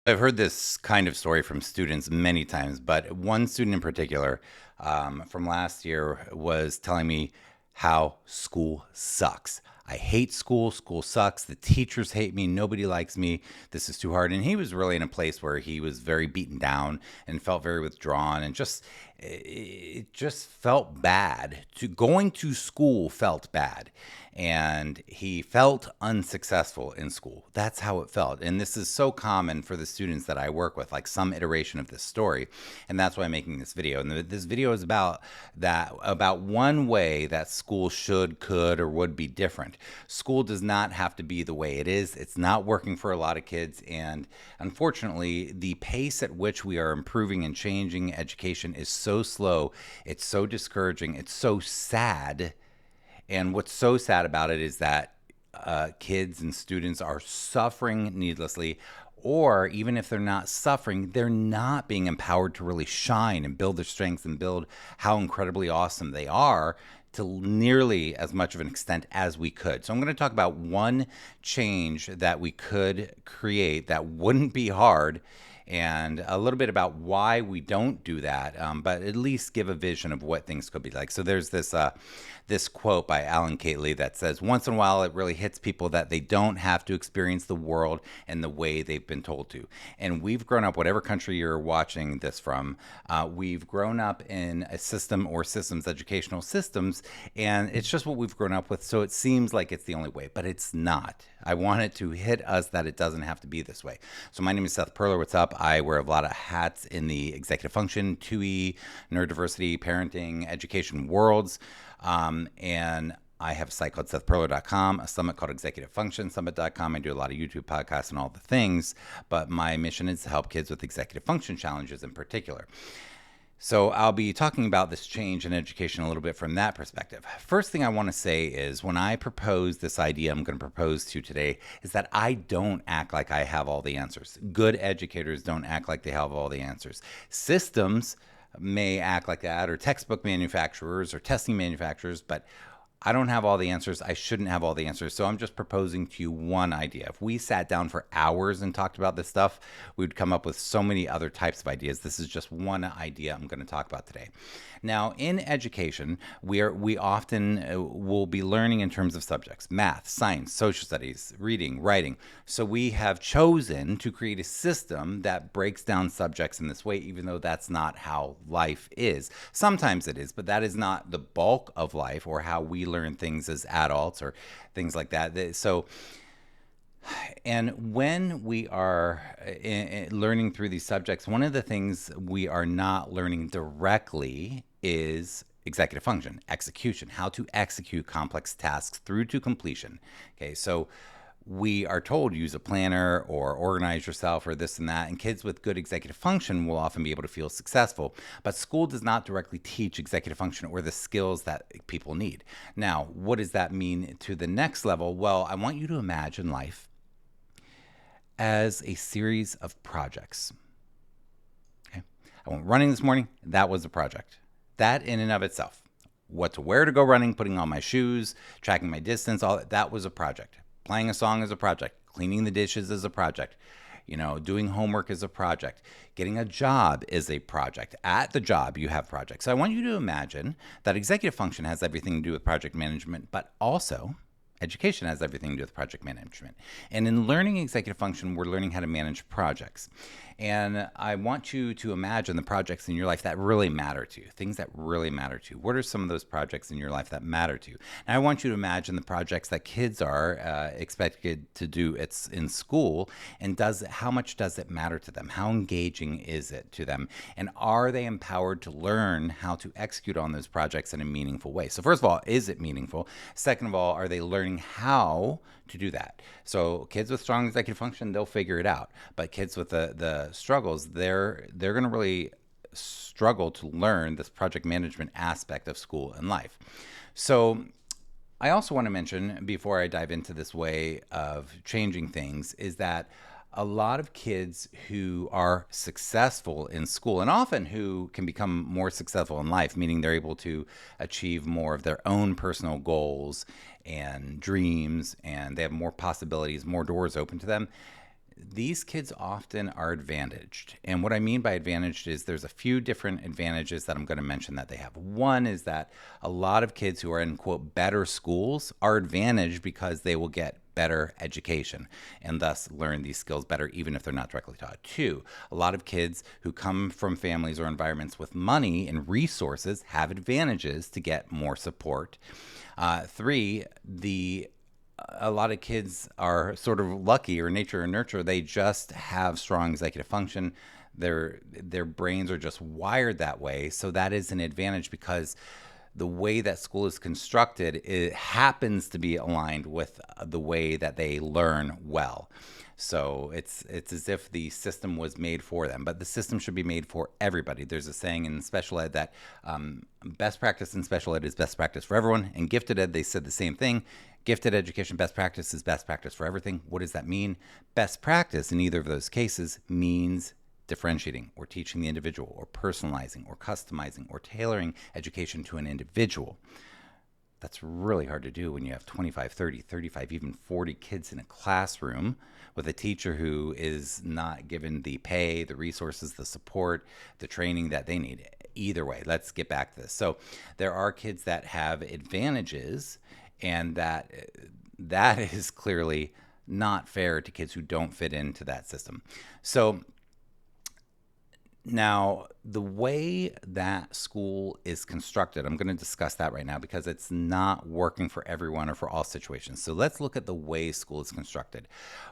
I've heard this kind of story from students many times, but one student in particular from last year was telling me how school sucks. I hate school. School sucks. The teachers hate me. Nobody likes me. This is too hard. And he was really in a place where he was very beaten down and felt very withdrawn and just it just felt bad. To going to school felt bad. And he felt unsuccessful in school. That's how it felt. And this is so common for the students that I work with, like some iteration of this story. And that's why I'm making this video. And this video is about that, about one way that school should, could, or would be different. School does not have to be the way it is. It's not working for a lot of kids. And unfortunately, the pace at which we are improving and changing education is so slow. It's so discouraging. It's so sad. And what's so sad about it is that kids and students are suffering needlessly, or even if they're not suffering, they're not being empowered to really shine and build their strengths and build how incredibly awesome they are to nearly as much of an extent as we could. So I'm going to talk about one change that we could create that wouldn't be hard, and a little bit about why we don't do that, but at least give a vision of what things could be like. So there's this quote by Kieghtly that says, "Once in a while, it really hits people that they don't have to experience the world in the way they've been told to." And we've grown up, whatever country you're watching this from, we've grown up in a system or systems, educational systems, and it's just what we've grown up with. So it seems like it's the only way, but it's not. I want it to hit us that it doesn't have to be this way. So my name is Seth Perler. What's up? I wear a lot of hats in the executive function, 2E, neurodiversity, parenting, education worlds. And I have a site called SethPerler.com, a summit called Executive Function Summit.com. I do a lot of YouTube podcasts and all the things, but my mission is to help kids with executive function challenges in particular. So I'll be talking about this change in education a little bit from that perspective. First thing I want to say is when I propose this idea I'm going to propose to you today is that I don't act like I have all the answers. Good educators don't act like they have all the answers. Systems may act like that, or textbook manufacturers or testing manufacturers, but I don't have all the answers. I shouldn't have all the answers. So I'm just proposing to you one idea. If we sat down for hours and talked about this stuff, we'd come up with so many other types of ideas. This is just one idea I'm going to talk about today. Now, in education, we often will be learning in terms of subjects: math, science, social studies, reading, writing. So we have chosen to create a system that breaks down subjects in this way, even though that's not how life is. Sometimes it is, but that is not the bulk of life or how we learn things as adults or things like that. So, and when we are learning through these subjects, one of the things we are not learning directly is executive function, execution, how to execute complex tasks through to completion. Okay, so we are told use a planner or organize yourself or this and that, and kids with good executive function will often be able to feel successful. But school does not directly teach executive function or the skills that people need. Now, what does that mean to the next level? Well, I want you to imagine life as a series of projects. Okay, I went running this morning. That was a project. That in and of itself, what to wear to go running, putting on my shoes, tracking my distance, all that was a project. Playing a song is a project. Cleaning the dishes is a project. Doing homework is a project. Getting a job is a project. At the job, you have projects. So I want you to imagine that executive function has everything to do with project management, but also education has everything to do with project management. And in learning executive function, we're learning how to manage projects. And I want you to imagine the projects in your life that really matter to you, things that really matter to you. What are some of those projects in your life that matter to you? And I want you to imagine the projects that kids are expected to do in school, and how much does it matter to them? How engaging is it to them? And are they empowered to learn how to execute on those projects in a meaningful way? So first of all, is it meaningful? Second of all, are they learning how to do that? So kids with strong executive function, they'll figure it out. But kids with the struggles, they're going to really struggle to learn this project management aspect of school and life. So I also want to mention, before I dive into this way of changing things, is that a lot of kids who are successful in school, and often who can become more successful in life, meaning they're able to achieve more of their own personal goals and dreams, and they have more possibilities, more doors open to them, these kids often are advantaged. And what I mean by advantaged is there's a few different advantages that I'm going to mention that they have. One is that a lot of kids who are in, quote, better schools are advantaged because they will get better education and thus learn these skills better, even if they're not directly taught. Two, a lot of kids who come from families or environments with money and resources have advantages to get more support. Three, a lot of kids are sort of lucky, or nature or nurture. They just have strong executive function. Their brains are just wired that way. So that is an advantage because the way that school is constructed, it happens to be aligned with the way that they learn well. So it's as if the system was made for them, but the system should be made for everybody. There's a saying in special ed that best practice in special ed is best practice for everyone. In gifted ed, they said the same thing. Gifted education best practice is best practice for everything. What does that mean? Best practice in either of those cases means differentiating or teaching the individual or personalizing or customizing or tailoring education to an individual. That's really hard to do when you have 25, 30, 35, even 40 kids in a classroom with a teacher who is not given the pay, the resources, the support, the training that they need. Either way, let's get back to this. So there are kids that have advantages, and that is clearly not fair to kids who don't fit into that system. So now, the way that school is constructed, I'm going to discuss that right now because it's not working for everyone or for all situations. So let's look at the way school is constructed.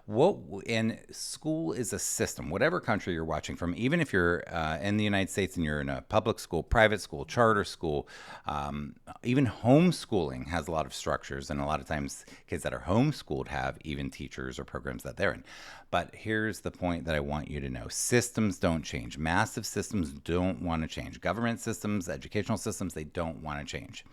And school is a system, whatever country you're watching from, even if you're in the United States and you're in a public school, private school, charter school, even homeschooling has a lot of structures. And a lot of times kids that are homeschooled have even teachers or programs that they're in. But here's the point that I want you to know. Systems don't change. Massive systems don't want to change. Government systems, educational systems, they don't want to change.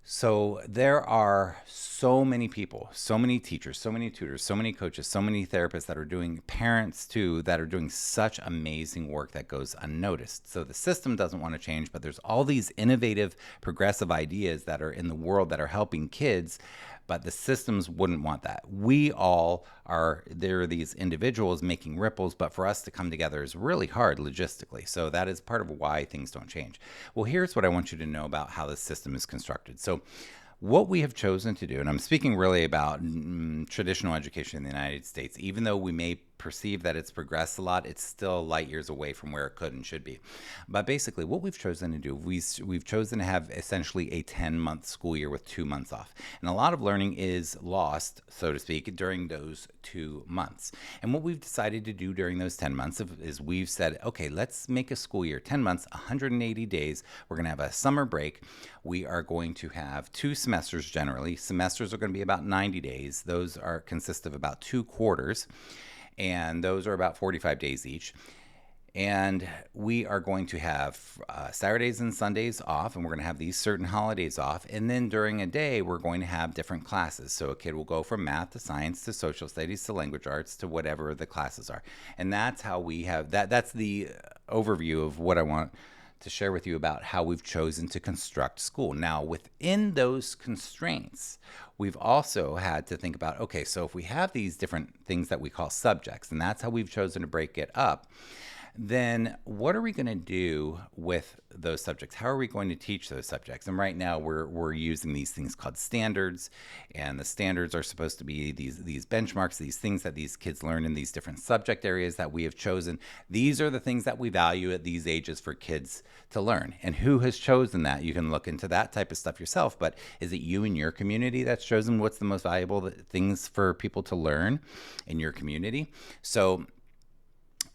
So there are so many people, so many teachers, so many tutors, so many coaches, so many therapists that are doing, parents too, that are doing such amazing work that goes unnoticed. So the system doesn't want to change, but there's all these innovative, progressive ideas that are in the world that are helping kids, but the systems wouldn't want that. We all are, there are these individuals making ripples, but for us to come together is really hard logistically. So that is part of why things don't change. Well, here's what I want you to know about how the system is constructed. So what we have chosen to do, and I'm speaking really about traditional education in the United States, even though we may perceive that it's progressed a lot, it's still light years away from where it could and should be. But basically, what we've chosen to do, we've chosen to have essentially a 10-month school year with 2 months off. And a lot of learning is lost, so to speak, during those 2 months. And what we've decided to do during those 10 months is we've said, okay, let's make a school year, 10 months, 180 days. We're going to have a summer break. We are going to have 2 semesters generally. Semesters are going to be about 90 days. Those consist of about 2 quarters. And those are about 45 days each. And we are going to have Saturdays and Sundays off, and we're going to have these certain holidays off. And then during a day, we're going to have different classes. So a kid will go from math to science to social studies to language arts to whatever the classes are. And that's how we have that. That's the overview of what I want to share with you about how we've chosen to construct school. Now, within those constraints, we've also had to think about, okay, so if we have these different things that we call subjects, and that's how we've chosen to break it up, then what are we going to do with those subjects? How are we going to teach those subjects? And right now we're using these things called standards, and the standards are supposed to be these benchmarks, these things that these kids learn in these different subject areas that we have chosen. These are the things that we value at these ages for kids to learn. And who has chosen that? You can look into that type of stuff yourself, but is it you and your community that's chosen what's the most valuable things for people to learn in your community? So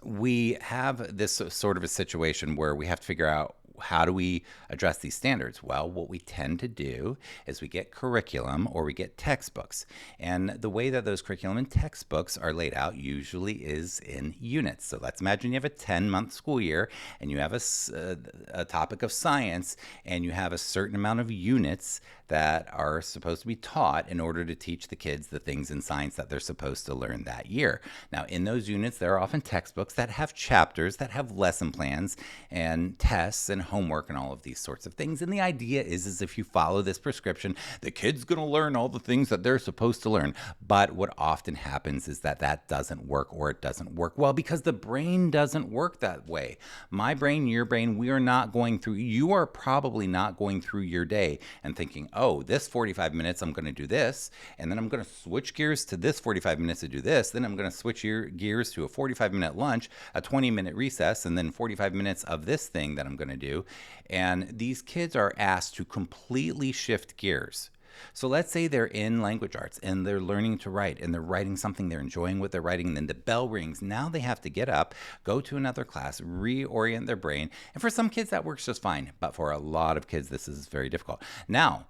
we have this sort of a situation where we have to figure out, how do we address these standards? Well, what we tend to do is we get curriculum or we get textbooks. And the way that those curriculum and textbooks are laid out usually is in units. So let's imagine you have a 10-month school year and you have a topic of science and you have a certain amount of units that are supposed to be taught in order to teach the kids the things in science that they're supposed to learn that year. Now, in those units, there are often textbooks that have chapters, that have lesson plans and tests and homework and all of these sorts of things. And the idea is if you follow this prescription, the kid's going to learn all the things that they're supposed to learn. But what often happens is that doesn't work, or it doesn't work well because the brain doesn't work that way. My brain, your brain, you are probably not going through your day and thinking, oh, this 45 minutes I'm going to do this, and then I'm going to switch gears to this 45 minutes to do this, then I'm going to switch gears to a 45-minute lunch, a 20-minute recess, and then 45 minutes of this thing that I'm going to do. And these kids are asked to completely shift gears. So let's say they're in language arts and they're learning to write and they're writing something, they're enjoying what they're writing, and then the bell rings. Now they have to get up, go to another class, reorient their brain. And for some kids that works just fine, but for a lot of kids this is very difficult. Now,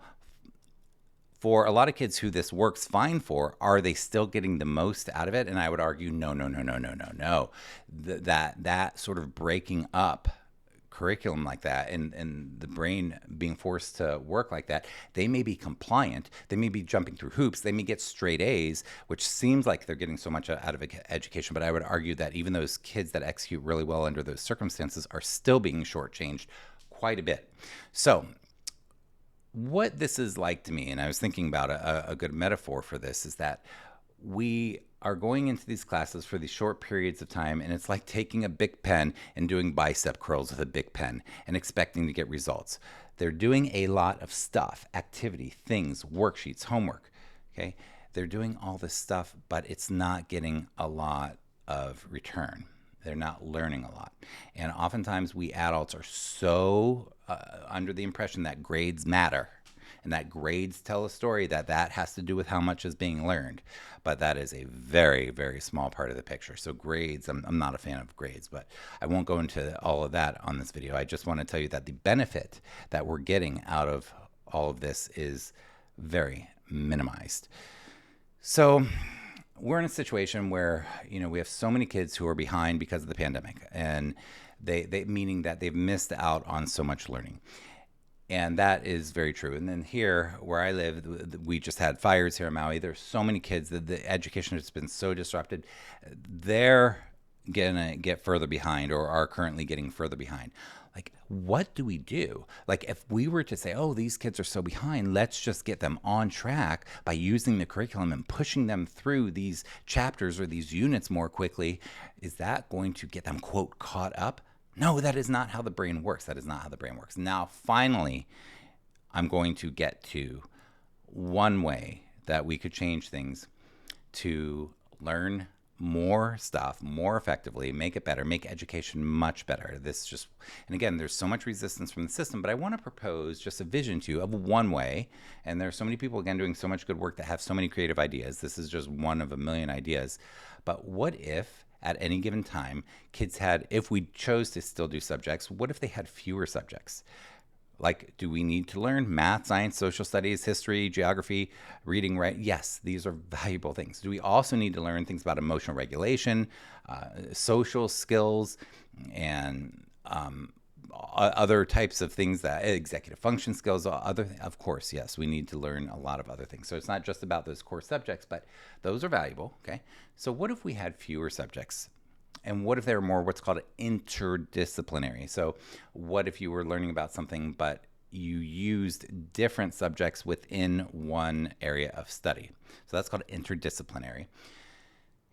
for a lot of kids who this works fine for, are they still getting the most out of it? And I would argue no. That sort of breaking up curriculum like that and the brain being forced to work like that, they may be compliant, they may be jumping through hoops, they may get straight A's, which seems like they're getting so much out of education. But I would argue that even those kids that execute really well under those circumstances are still being shortchanged quite a bit. So what this is like to me, and I was thinking about a good metaphor for this, is that we are going into these classes for these short periods of time, and it's like taking a big pen and doing bicep curls with a big pen and expecting to get results. They're doing a lot of stuff, activity, things, worksheets, homework, okay? They're doing all this stuff, but it's not getting a lot of return. They're not learning a lot. And oftentimes we adults are so under the impression that grades matter, and that grades tell a story that has to do with how much is being learned. But that is a very, very small part of the picture. So grades, I'm not a fan of grades, but I won't go into all of that on this video. I just want to tell you that the benefit that we're getting out of all of this is very minimized. So we're in a situation where, we have so many kids who are behind because of the pandemic, and they meaning that they've missed out on so much learning. And that is very true. And then here where I live, we just had fires here in Maui. There's so many kids that the education has been so disrupted. They're gonna get further behind, or are currently getting further behind. Like, what do we do? Like, if we were to say, oh, these kids are so behind, let's just get them on track by using the curriculum and pushing them through these chapters or these units more quickly, is that going to get them, quote, caught up? No, that is not how the brain works. That is not how the brain works. Now, finally, I'm going to get to one way that we could change things to learn more stuff more effectively, make it better, make education much better. And again, there's so much resistance from the system, but I want to propose just a vision to you of one way. And there are so many people, again, doing so much good work that have so many creative ideas. This is just one of a million ideas. But what if at any given time, kids if we chose to still do subjects, what if they had fewer subjects? Like, do we need to learn math, science, social studies, history, geography, reading, right? Yes, these are valuable things. Do we also need to learn things about emotional regulation, social skills, and other types of things, that executive function skills, of course, yes, we need to learn a lot of other things. So it's not just about those core subjects, but those are valuable, okay? So what if we had fewer subjects? And what if they were more what's called interdisciplinary? So what if you were learning about something, but you used different subjects within one area of study? So that's called interdisciplinary.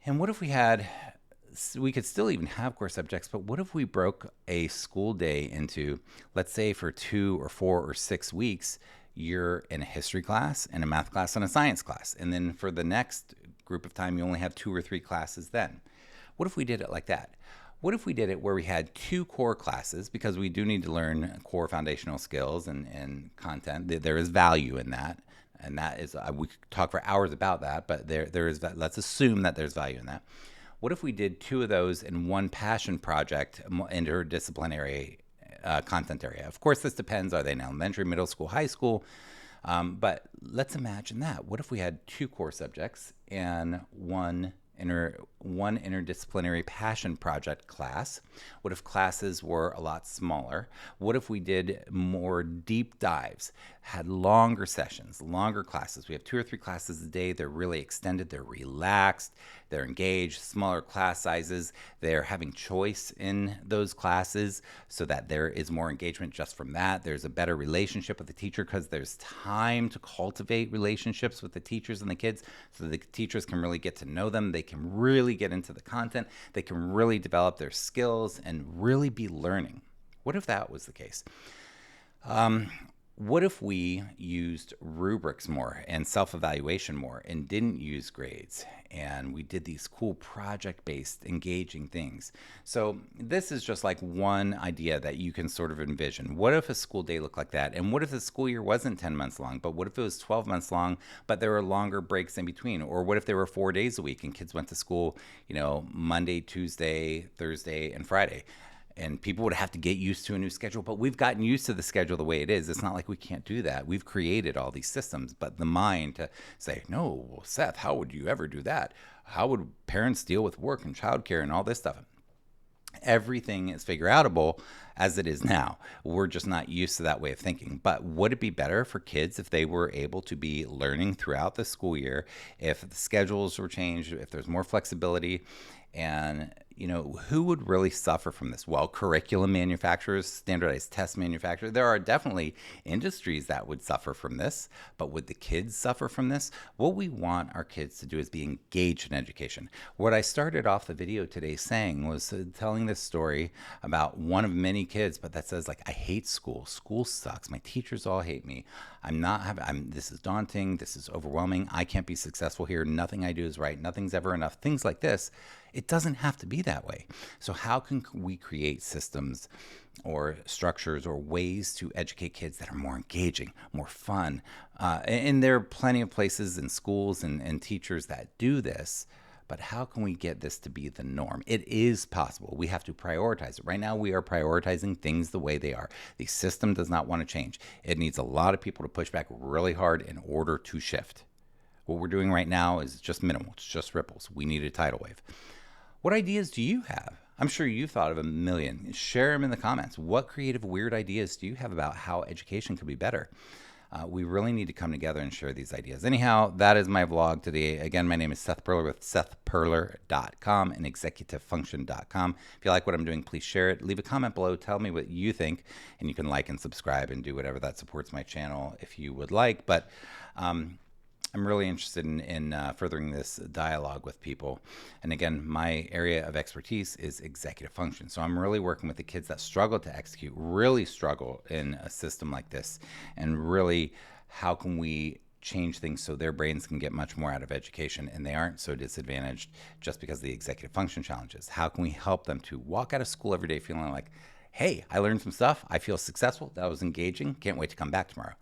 And what if we could still even have core subjects, but what if we broke a school day into, let's say for 2 or 4 or 6 weeks, you're in a history class and a math class and a science class. And then for the next group of time, you only have 2 or 3 classes then. What if we did it like that? What if we did it where we had 2 core classes, because we do need to learn core foundational skills and content. There is value in that. And that is, we could talk for hours about that, but there is, let's assume that there's value in that. What if we did 2 of those in one passion project, interdisciplinary content area? Of course, this depends. Are they in elementary, middle school, high school? But let's imagine that. What if we had 2 core subjects and one interdisciplinary passion project class? What if classes were a lot smaller? What if we did more deep dives? had longer sessions, longer classes. We have 2 or 3 classes a day. They're really extended. They're relaxed. They're engaged. Smaller class sizes. They're having choice in those classes so that there is more engagement just from that. There's a better relationship with the teacher because there's time to cultivate relationships with the teachers and the kids so the teachers can really get to know them. They can really get into the content. They can really develop their skills and really be learning. What if that was the case? What if we used rubrics more and self-evaluation more and didn't use grades and we did these cool project-based engaging things? So this is just like one idea that you can sort of envision. What if a school day looked like that? And what if the school year wasn't 10 months long, but what if it was 12 months long, but there were longer breaks in between? Or what if there were 4 days a week and kids went to school, Monday, Tuesday, Thursday, and Friday? And people would have to get used to a new schedule, but we've gotten used to the schedule the way it is. It's not like we can't do that. We've created all these systems, but the mind to say, no, well, Seth, how would you ever do that? How would parents deal with work and childcare and all this stuff? Everything is figure outable as it is now. We're just not used to that way of thinking. But would it be better for kids if they were able to be learning throughout the school year, if the schedules were changed, if there's more flexibility? And who would really suffer from this? Well, curriculum manufacturers, standardized test manufacturers. There are definitely industries that would suffer from this, but would the kids suffer from this? What we want our kids to do is be engaged in education. What I started off the video today saying was telling this story about one of many kids, but that says, like, I hate school. School sucks. My teachers all hate me. This is daunting. This is overwhelming. I can't be successful here. Nothing I do is right. Nothing's ever enough. Things like this. It doesn't have to be that way. So how can we create systems or structures or ways to educate kids that are more engaging, more fun? And there are plenty of places and schools and teachers that do this, but how can we get this to be the norm? It is possible. We have to prioritize it. Right now, we are prioritizing things the way they are. The system does not want to change. It needs a lot of people to push back really hard in order to shift. What we're doing right now is just minimal. It's just ripples. We need a tidal wave. What ideas do you have? I'm sure you've thought of a million. Share them in the comments. What creative, weird ideas do you have about how education could be better? We really need to come together and share these ideas. Anyhow, that is my vlog today. Again, my name is Seth Perler with SethPerler.com and ExecutiveFunction.com. If you like what I'm doing, please share it. Leave a comment below. Tell me what you think. And you can like and subscribe and do whatever that supports my channel if you would like. But I'm really interested in furthering this dialogue with people. And again, my area of expertise is executive function. So I'm really working with the kids that struggle to execute, really struggle in a system like this. And really, how can we change things so their brains can get much more out of education and they aren't so disadvantaged just because of the executive function challenges? How can we help them to walk out of school every day feeling like, hey, I learned some stuff. I feel successful. That was engaging. Can't wait to come back tomorrow.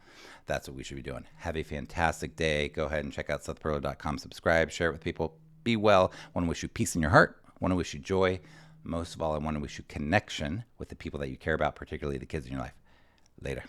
That's what we should be doing. Have a fantastic day. Go ahead and check out SethPerler.com. Subscribe, share it with people. Be well. I want to wish you peace in your heart. I want to wish you joy. Most of all, I want to wish you connection with the people that you care about, particularly the kids in your life. Later.